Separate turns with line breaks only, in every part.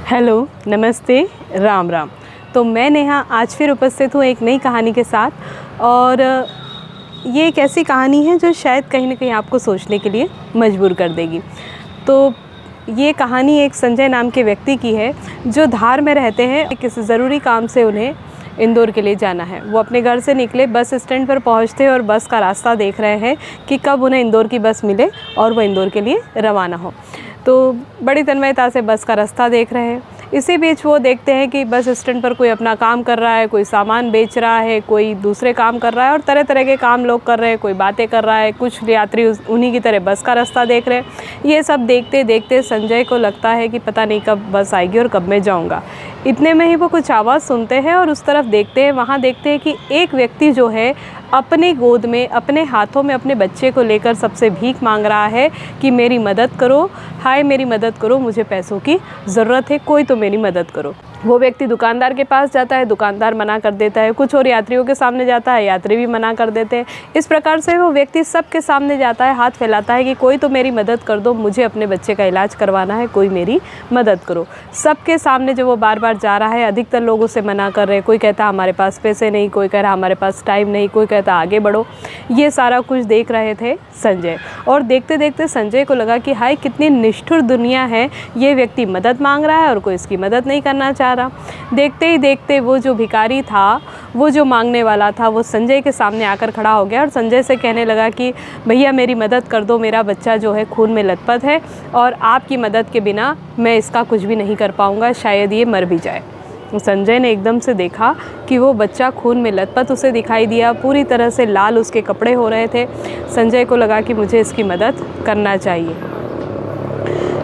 Hello, नमस्ते, राम राम। तो मैं नेहा आज फिर उपस्थित हूँ एक नई कहानी के साथ। और ये एक ऐसी कहानी है जो शायद कहीं ना कहीं आपको सोचने के लिए मजबूर कर देगी। तो ये कहानी एक संजय नाम के व्यक्ति की है जो धार में रहते हैं। किसी ज़रूरी काम से उन्हें इंदौर के लिए जाना है। वो अपने घर से निकले, बस स्टैंड पर पहुंचते और बस का रास्ता देख रहे हैं कि कब उन्हें इंदौर की बस मिले और वो इंदौर के लिए रवाना हो। तो बड़ी तन्मयता से बस का रास्ता देख रहे हैं। इसी बीच वो देखते हैं कि बस स्टैंड पर कोई अपना काम कर रहा है, कोई सामान बेच रहा है, कोई दूसरे काम कर रहा है और तरह तरह के काम लोग कर रहे हैं। कोई बातें कर रहा है, कुछ यात्री उन्हीं की तरह बस का रास्ता देख रहे हैं। ये सब देखते देखते संजय को लगता है कि पता नहीं कब बस आएगी और कब मैं जाऊँगा। इतने में ही वो कुछ आवाज़ सुनते हैं और उस तरफ देखते हैं। वहाँ देखते हैं कि एक व्यक्ति जो है अपने गोद में, अपने हाथों में अपने बच्चे को लेकर सबसे भीख मांग रहा है कि मेरी मदद करो, हाय मेरी मदद करो, मुझे पैसों की ज़रूरत है, कोई तो मेरी मदद करो। वो व्यक्ति दुकानदार के पास जाता है, दुकानदार मना कर देता है। कुछ और यात्रियों के सामने जाता है, यात्री भी मना कर देते हैं। इस प्रकार से वो व्यक्ति सबके सामने जाता है, हाथ फैलाता है कि कोई तो मेरी मदद कर दो, मुझे अपने बच्चे का इलाज करवाना है, कोई मेरी मदद करो। सबके सामने जब वो बार बार जा रहा है, अधिकतर लोग उसे मना कर रहे हैं। कोई कहता हमारे पास पैसे नहीं, कोई कह रहा हमारे पास टाइम नहीं, कोई कहता आगे बढ़ो। ये सारा कुछ देख रहे थे संजय। और देखते देखते संजय को लगा कि हाय कितनी निष्ठुर दुनिया है, ये व्यक्ति मदद मांग रहा है और कोई इसकी मदद नहीं करना चाह रहा। देखते ही देखते वो जो भिखारी था, वो जो मांगने वाला था, वो संजय के सामने आकर खड़ा हो गया और संजय से कहने लगा कि भैया मेरी मदद कर दो, मेरा बच्चा जो है खून में लथपथ है और आपकी मदद के बिना मैं इसका कुछ भी नहीं कर पाऊँगा, शायद ये मर भी जाए। संजय ने एकदम से देखा कि वो बच्चा खून में लथपथ उसे दिखाई दिया, पूरी तरह से लाल उसके कपड़े हो रहे थे। संजय को लगा कि मुझे इसकी मदद करना चाहिए।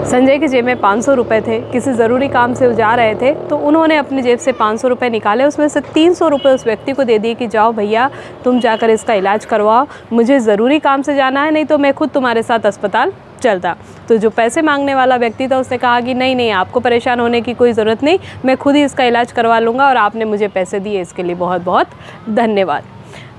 संजय की जेब में 500 रुपये थे, किसी ज़रूरी काम से वो जा रहे थे तो उन्होंने अपनी जेब से 500 रुपये निकाले, उसमें से 300 रुपये उस व्यक्ति को दे दिए कि जाओ भैया तुम जाकर इसका इलाज करवाओ, मुझे ज़रूरी काम से जाना है, नहीं तो मैं खुद तुम्हारे साथ अस्पताल चलता। तो जो पैसे मांगने वाला व्यक्ति था उसने कहा कि नहीं नहीं, आपको परेशान होने की कोई ज़रूरत नहीं, मैं खुद ही इसका इलाज करवा लूँगा और आपने मुझे पैसे दिए इसके लिए बहुत बहुत धन्यवाद।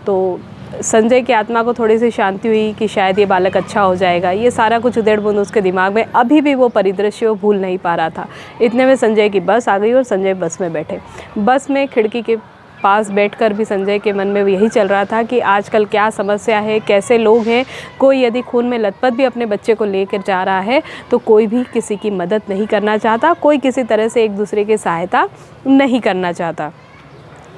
तो संजय की आत्मा को थोड़ी सी शांति हुई कि शायद ये बालक अच्छा हो जाएगा। ये सारा कुछ उधेड़-बुन उसके दिमाग में, अभी भी वो परिदृश्य वो भूल नहीं पा रहा था। इतने में संजय की बस आ गई और संजय बस में बैठे। बस में खिड़की के पास बैठकर भी संजय के मन में यही चल रहा था कि आजकल क्या समस्या है, कैसे लोग हैं। कोई यदि खून में लथपथ भी अपने बच्चे को लेकर जा रहा है तो कोई भी किसी की मदद नहीं करना चाहता, कोई किसी तरह से एक दूसरे की सहायता नहीं करना चाहता।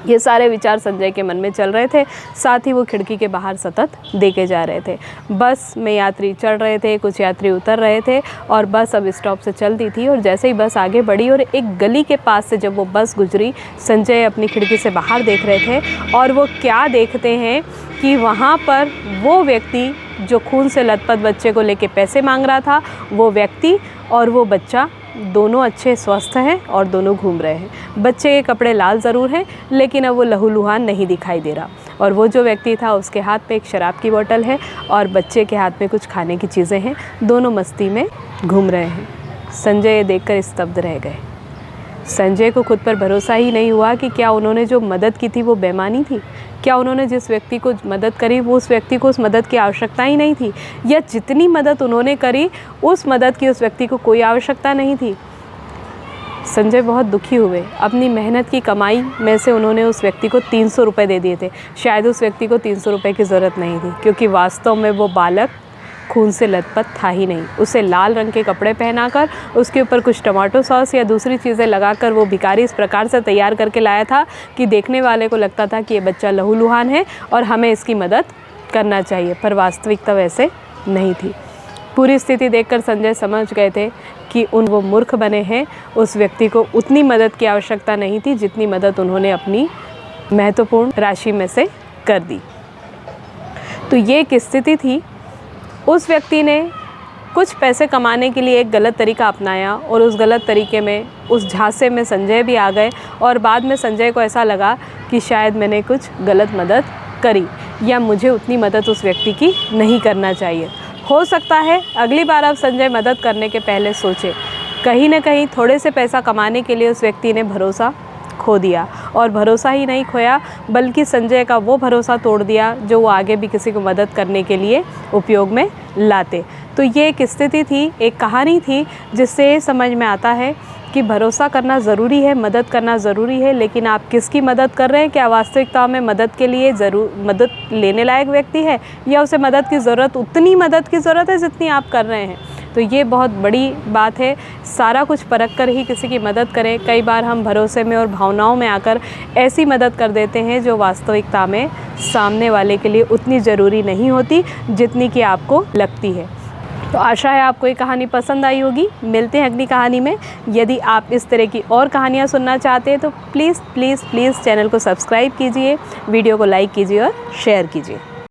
ये सारे विचार संजय के मन में चल रहे थे, साथ ही वो खिड़की के बाहर सतत देखे जा रहे थे। बस में यात्री चढ़ रहे थे, कुछ यात्री उतर रहे थे और बस अब स्टॉप से चलती थी। और जैसे ही बस आगे बढ़ी और एक गली के पास से जब वो बस गुजरी, संजय अपनी खिड़की से बाहर देख रहे थे और वो क्या देखते हैं कि वहाँ पर वो व्यक्ति जो खून से लथपथ बच्चे को लेके पैसे मांग रहा था, वो व्यक्ति और वो बच्चा दोनों अच्छे स्वस्थ हैं और दोनों घूम रहे हैं। बच्चे के कपड़े लाल ज़रूर हैं लेकिन अब वो लहूलुहान नहीं दिखाई दे रहा। और वो जो व्यक्ति था उसके हाथ में एक शराब की बोतल है और बच्चे के हाथ में कुछ खाने की चीज़ें हैं। दोनों मस्ती में घूम रहे हैं। संजय ये देखकर स्तब्ध रह गए। संजय को खुद पर भरोसा ही नहीं हुआ कि क्या उन्होंने जो मदद की थी वो बेईमानी थी, क्या उन्होंने जिस व्यक्ति को मदद करी वो उस व्यक्ति को उस मदद की आवश्यकता ही नहीं थी, या जितनी मदद उन्होंने करी उस मदद की उस व्यक्ति को कोई आवश्यकता नहीं थी। संजय बहुत दुखी हुए। अपनी मेहनत की कमाई में से उन्होंने उस व्यक्ति को 300 रुपये दे दिए थे। शायद उस व्यक्ति को 300 रुपये की ज़रूरत नहीं थी, क्योंकि वास्तव में वो बालक खून से लथपथ था ही नहीं। उसे लाल रंग के कपड़े पहनाकर उसके ऊपर कुछ टमाटो सॉस या दूसरी चीज़ें लगाकर वो भिखारी इस प्रकार से तैयार करके लाया था कि देखने वाले को लगता था कि ये बच्चा लहूलुहान है और हमें इसकी मदद करना चाहिए, पर वास्तविकता वैसे नहीं थी। पूरी स्थिति देखकर संजय समझ गए थे कि वो मूर्ख बने हैं। उस व्यक्ति को उतनी मदद की आवश्यकता नहीं थी जितनी मदद उन्होंने अपनी महत्वपूर्ण राशि में से कर दी। तो ये एक स्थिति थी। उस व्यक्ति ने कुछ पैसे कमाने के लिए एक गलत तरीका अपनाया और उस गलत तरीके में, उस झांसे में संजय भी आ गए और बाद में संजय को ऐसा लगा कि शायद मैंने कुछ गलत मदद करी या मुझे उतनी मदद उस व्यक्ति की नहीं करना चाहिए। हो सकता है अगली बार अब संजय मदद करने के पहले सोचे। कहीं ना कहीं थोड़े से पैसा कमाने के लिए उस व्यक्ति ने भरोसा खो दिया, और भरोसा ही नहीं खोया बल्कि संजय का वो भरोसा तोड़ दिया जो वो आगे भी किसी को मदद करने के लिए उपयोग में लाते। तो ये एक स्थिति थी, एक कहानी थी जिससे समझ में आता है कि क्योंकि भरोसा करना ज़रूरी है, मदद करना ज़रूरी है, लेकिन आप किसकी मदद कर रहे हैं? क्या वास्तविकता में मदद के लिए मदद लेने लायक व्यक्ति है, या उसे मदद की ज़रूरत, उतनी मदद की ज़रूरत है जितनी आप कर रहे हैं? तो ये बहुत बड़ी बात है। सारा कुछ परख कर ही किसी की मदद करें। कई बार हम भरोसे में और भावनाओं में आकर ऐसी मदद कर देते हैं जो वास्तविकता में सामने वाले के लिए उतनी ज़रूरी नहीं होती जितनी कि आपको लगती है। तो आशा है आपको ये कहानी पसंद आई होगी। मिलते हैं अगली कहानी में। यदि आप इस तरह की और कहानियाँ सुनना चाहते हैं तो प्लीज़ प्लीज़ प्लीज़ चैनल को सब्सक्राइब कीजिए, वीडियो को लाइक कीजिए और शेयर कीजिए।